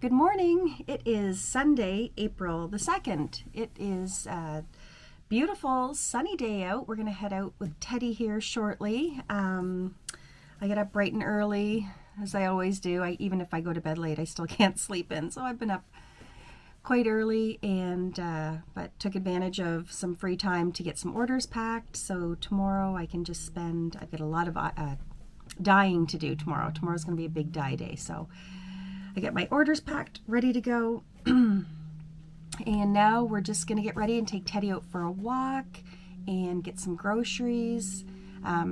Good morning. It is Sunday, April the 2nd. It is a beautiful sunny day out. We're going to head out with Teddy here shortly. I get up bright and early, as I always do. Even if I go to bed late, I still can't sleep in. So I've been up quite early and but took advantage of some free time to get some orders packed. So tomorrow I can just spend, I've got a lot of dyeing to do tomorrow. Tomorrow's going to be a big dye day. So I get my orders packed, ready to go. And now we're just going to get ready and take Teddy out for a walk and get some groceries.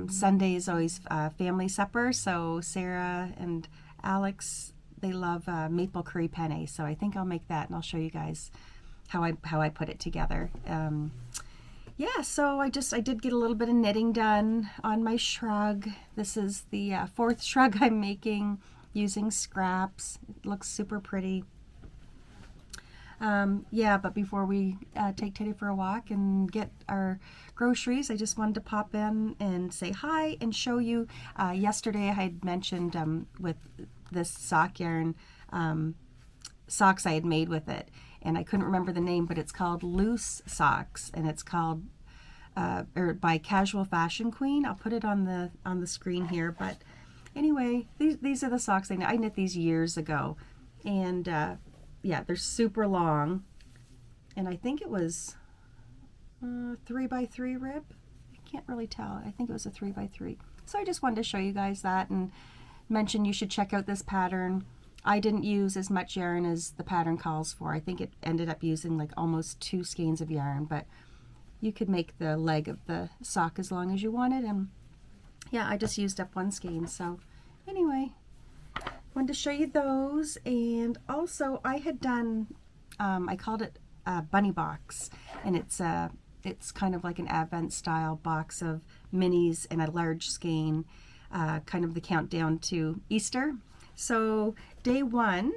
Sunday is always family supper, so Sarah and Alex, they love maple curry penne, so I think I'll make that and I'll show you guys how I put it together. Yeah, so I did get a little bit of knitting done on my shrug. This is the fourth shrug I'm making using scraps. It looks super pretty. Yeah, but before we take Teddy for a walk and get our groceries, I just wanted to pop in and say hi and show you. Yesterday I had mentioned with this sock yarn, socks I had made with it, and I couldn't remember the name, but it's called Loose Socks, and it's called by Casual Fashion Queen. I'll put it on the screen here, but anyway, these are the socks I knit. I knit these years ago, and yeah, they're super long, and I think it was 3x3 rib. I can't really tell. I think it was a 3x3. So I just wanted to show you guys that and mention you should check out this pattern. I didn't use as much yarn as the pattern calls for. I think it ended up using like almost 2 skeins of yarn, but you could make the leg of the sock as long as you wanted, and yeah, I just used up 1 skein. So anyway, wanted to show you those. And also I had done, I called it a bunny box, and it's kind of like an advent style box of minis and a large skein, kind of the countdown to Easter. So day 1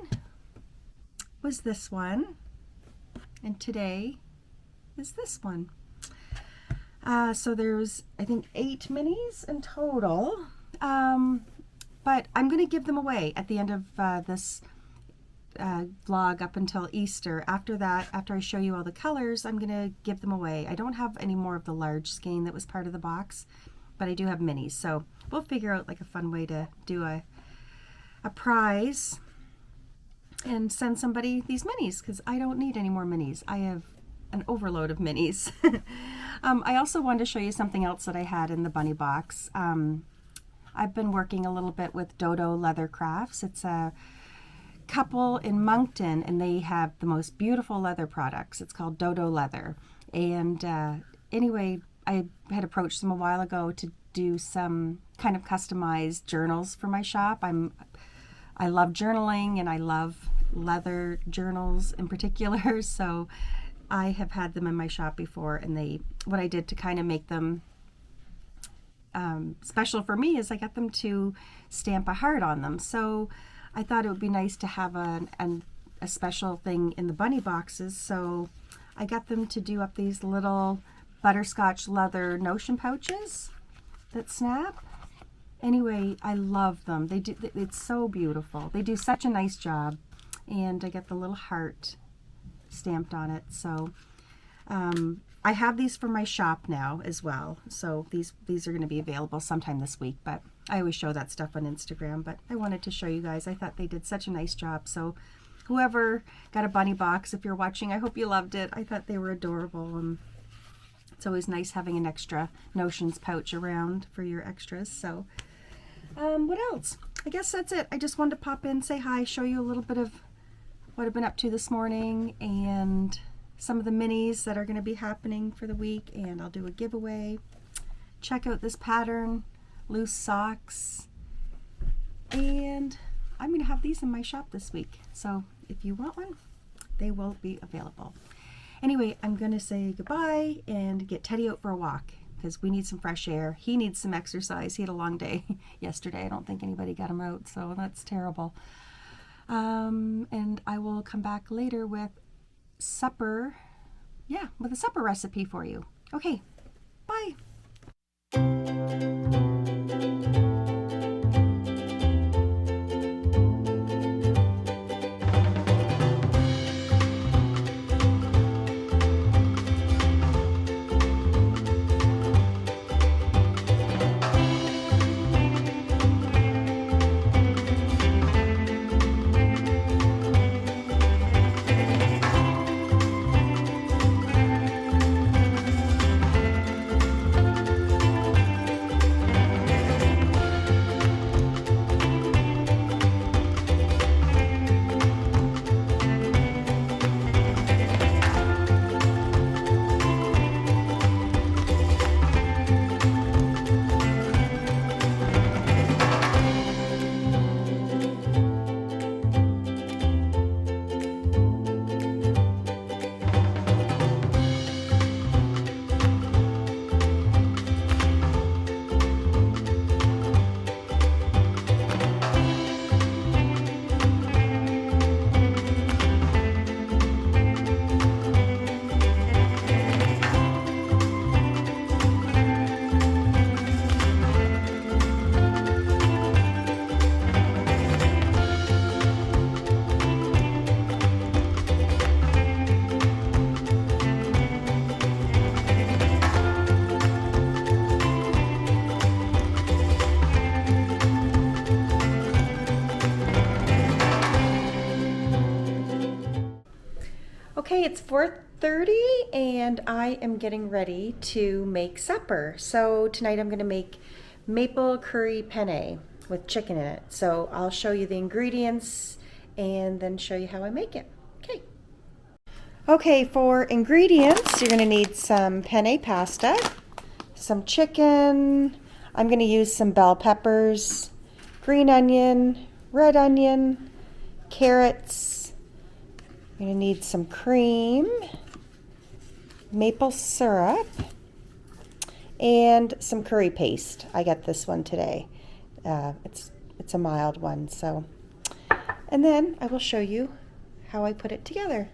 was this one, and today is this one. So there's, I think, 8 minis in total, but I'm going to give them away at the end of this vlog up until Easter. After that, after I show you all the colors, I'm going to give them away. I don't have any more of the large skein that was part of the box, but I do have minis, so we'll figure out like a fun way to do a prize and send somebody these minis, because I don't need any more minis. I have an overload of minis. I also wanted to show you something else that I had in the bunny box. I've been working a little bit with Dodo Leather Crafts. It's a couple in Moncton, and they have the most beautiful leather products. It's called Dodo Leather. And anyway, I had approached them a while ago to do some kind of customized journals for my shop. I love journaling, and I love leather journals in particular, so I have had them in my shop before, and what I did to kind of make them special for me is I got them to stamp a heart on them. So I thought it would be nice to have a special thing in the bunny boxes, so I got them to do up these little butterscotch leather notion pouches that snap. Anyway, I love them. It's so beautiful. They do such a nice job, and I get the little heart stamped on it. So I have these for my shop now as well, so these are going to be available sometime this week, but I always show that stuff on Instagram. But I wanted to show you guys. I thought they did such a nice job. So whoever got a bunny box, if you're watching, I hope you loved it. I thought they were adorable, and it's always nice having an extra notions pouch around for your extras. So what else? I guess that's it. I just wanted to pop in, say hi, show you a little bit of what I've been up to this morning, and some of the minis that are going to be happening for the week, and I'll do a giveaway. Check out this pattern, Loose Socks, and I'm going to have these in my shop this week, so if you want one, they will be available. Anyway, I'm going to say goodbye and get Teddy out for a walk, because we need some fresh air. He needs some exercise. He had a long day yesterday. I don't think anybody got him out, so that's terrible. And I will come back later with supper, with a supper recipe for you. Okay, bye. Okay, it's 4:30 and I am getting ready to make supper. So tonight I'm going to make maple curry penne with chicken in it. So I'll show you the ingredients and then show you how I make it. Okay. Okay, for ingredients, you're going to need some penne pasta, some chicken. I'm going to use some bell peppers, green onion, red onion, carrots. You're going to need some cream, maple syrup, and some curry paste. I got this one today. It's a mild one, so. And then I will show you how I put it together.